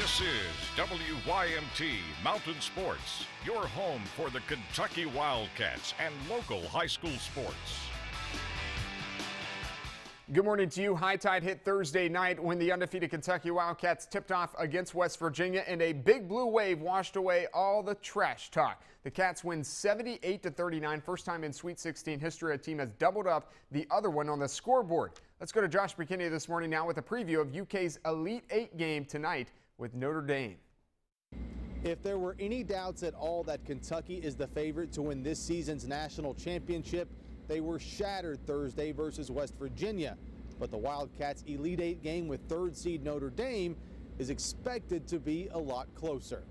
This is WYMT Mountain Sports, your home for the Kentucky Wildcats and local high school sports. Good morning to you. High tide hit Thursday night when the undefeated Kentucky Wildcats tipped off against West Virginia, and a big blue wave washed away all the trash talk. The Cats win 78-39, first time in Sweet 16 history a team has doubled up the other one on the scoreboard. Let's go to Josh McKinney this morning now with a preview of UK's Elite Eight game tonight with Notre Dame. If there were any doubts at all that Kentucky is the favorite to win this season's national championship, they were shattered Thursday versus West Virginia. But the Wildcats' Elite Eight game with third seed Notre Dame is expected to be a lot closer.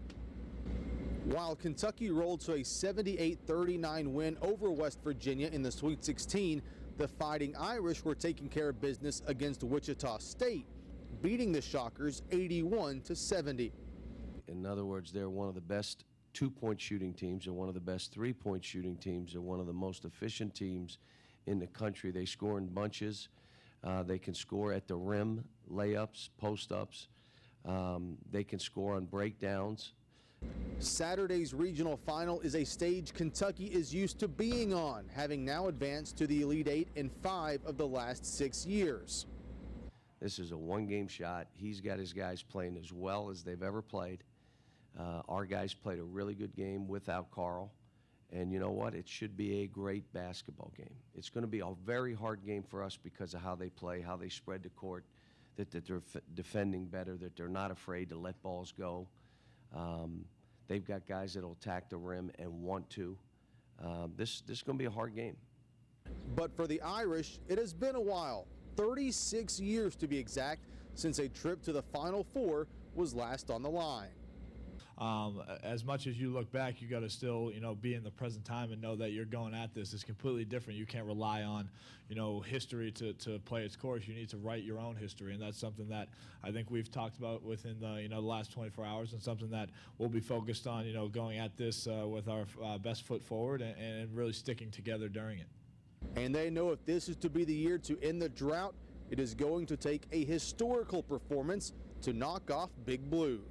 While Kentucky rolled to a 78-39 win over West Virginia in the Sweet 16, the Fighting Irish were taking care of business against Wichita State, beating the Shockers 81-70. In other words, they're one of the best two-point shooting teams. They're one of the best three-point shooting teams. They're one of the most efficient teams in the country. They score in bunches. They can score at the rim, layups, post-ups. They can score on breakdowns. Saturday's regional final is a stage Kentucky is used to being on, having now advanced to the Elite Eight in 5 of the last 6 years. This is a one-game shot. He's got his guys playing as well as they've ever played. Our guys played a really good game without Carl. And you know what? It should be a great basketball game. It's going to be a very hard game for us because of how they play, how they spread the court, that they're defending better, that they're not afraid to let balls go. They've got guys that will attack the rim and want to. This is going to be a hard game. But for the Irish, it has been a while. 36 years to be exact, since a trip to the Final Four was last on the line. As much as you look back, you got to still, be in the present time and know that you're going at this. It's completely different. You can't rely on, history to play its course. You need to write your own history, and that's something that I think we've talked about within the, the last 24 hours, and something that we'll be focused on, going at this with our best foot forward and really sticking together during it. And they know if this is to be the year to end the drought, it is going to take a historical performance to knock off Big Blue.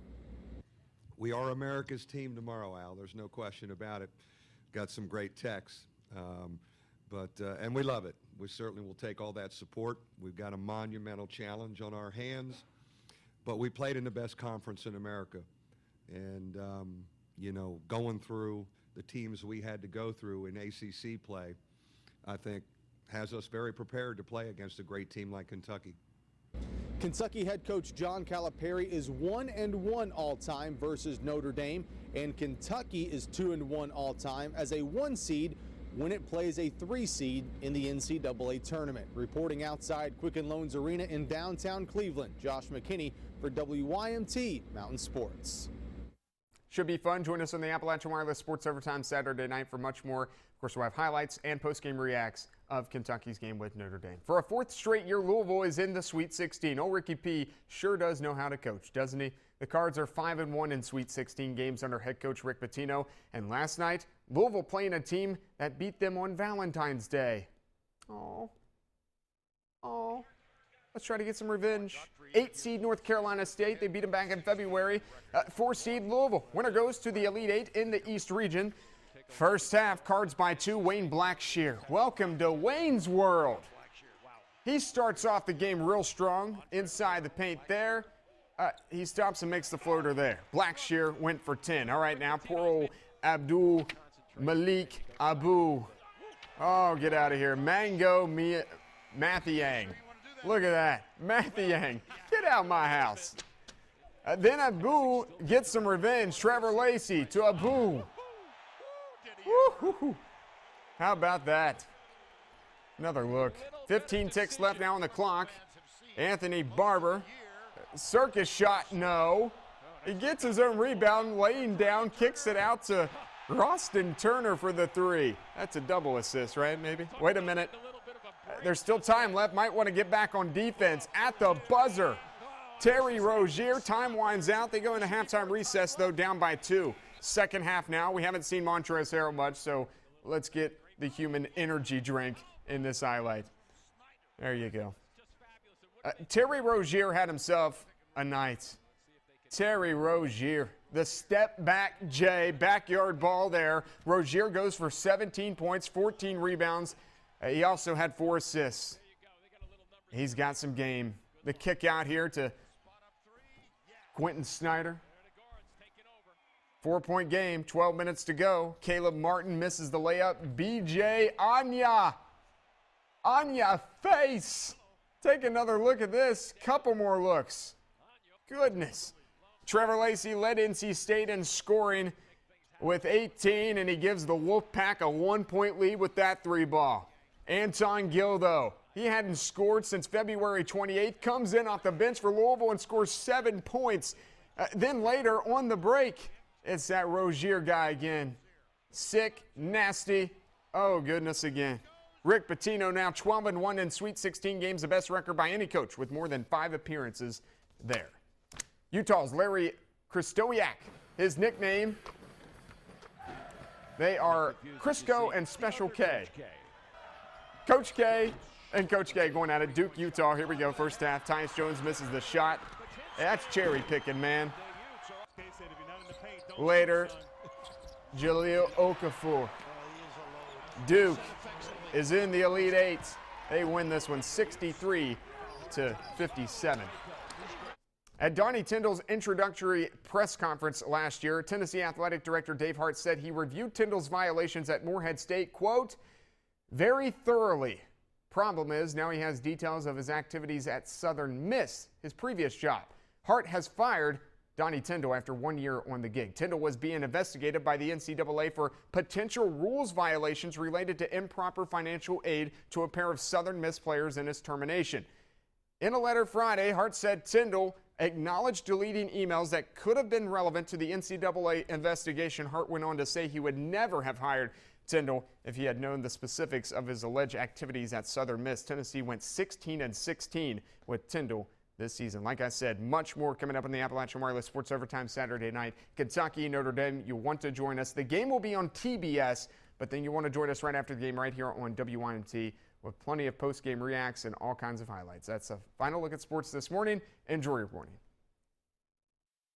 We are America's team tomorrow, Al. There's no question about it. Got some great texts, and we love it. We certainly will take all that support. We've got a monumental challenge on our hands, but we played in the best conference in America. And, going through the teams we had to go through in ACC play, I think has us very prepared to play against a great team like Kentucky. Kentucky head coach John Calipari is 1-1 all-time versus Notre Dame, and Kentucky is 2-1 all-time as a 1 seed when it plays a 3 seed in the NCAA tournament. Reporting outside Quicken Loans Arena in downtown Cleveland, Josh McKinney for WYMT Mountain Sports. Should be fun. Join us on the Appalachian Wireless Sports Overtime Saturday night for much more. Of course, we'll have highlights and post-game reacts of Kentucky's game with Notre Dame. For a 4th straight year, Louisville is in the Sweet 16. Old Ricky P sure does know how to coach, doesn't he? The Cards are 5-1 in Sweet 16 games under head coach Rick Pitino. And last night, Louisville playing a team that beat them on Valentine's Day. Oh. Let's try to get some revenge. 8 seed North Carolina State. They beat them back in February. 4 seed Louisville. Winner goes to the Elite Eight in the East region. First half, Cards by 2, Wayne Blackshear. Welcome to Wayne's world. He starts off the game real strong inside the paint there. He stops and makes the floater there. Blackshear went for 10. All right, now poor old Abdul Malik Abu. Oh, get out of here. Mango Mathiang. Look at that. Mathiang. Get out of my house. Then Abu gets some revenge. Trevor Lacey to Abu. Woo-hoo-hoo. How about that? Another look. 15 ticks left now on the clock. Anthony Barber. Circus shot, no. He gets his own rebound, laying down, kicks it out to Roston Turner for the 3. That's a double assist, right, maybe? Wait a minute. There's still time left. Might want to get back on defense at the buzzer. Terry Rozier, time winds out. They go into halftime recess, though, down by 2. Second half now. We haven't seen Montrezl Harrell much, so let's get the human energy drink in this highlight. There you go. Terry Rozier had himself a night. Terry Rozier, the step back J, backyard ball there. Rozier goes for 17 points, 14 rebounds. He also had 4 assists. He's got some game. The kick out here to Quentin Snyder. 4-point game, 12 minutes to go. Caleb Martin misses the layup. BJ Anya face. Take another look at this. Couple more looks. Goodness. Trevor Lacey led NC State in scoring with 18, and he gives the Wolfpack a 1-point lead with that 3-ball. Anton Gill, though, he hadn't scored since February 28th, comes in off the bench for Louisville and scores 7 points. Then later on the break, it's that Rozier guy again. Sick, nasty, oh goodness again. Rick Pitino now 12-1 in Sweet 16 games, the best record by any coach with more than 5 appearances there. Utah's Larry Kristoyak, his nickname, they are Crisco and Special K. Coach K and Coach K going at it. Duke, Utah, here we go, first half. Tyus Jones misses the shot. That's cherry picking, man. Later, Jahlil Okafor. Duke is in the Elite Eight. They win this one 63-57. At Donnie Tyndall's introductory press conference last year, Tennessee Athletic Director Dave Hart said he reviewed Tyndall's violations at Morehead State, quote, very thoroughly. Problem is, now he has details of his activities at Southern Miss, his previous job. Hart has fired Donnie Tyndall after 1 year on the gig. Tyndall was being investigated by the NCAA for potential rules violations related to improper financial aid to a pair of Southern Miss players in his termination. In a letter Friday, Hart said Tyndall acknowledged deleting emails that could have been relevant to the NCAA investigation. Hart went on to say he would never have hired Tyndall if he had known the specifics of his alleged activities at Southern Miss. Tennessee went 16-16 with Tyndall this season. Like I said, much more coming up on the Appalachian Wireless Sports Overtime Saturday night. Kentucky, Notre Dame, you want to join us. The game will be on TBS, but then you want to join us right after the game right here on WYMT with plenty of post-game reacts and all kinds of highlights. That's a final look at sports this morning. Enjoy your morning.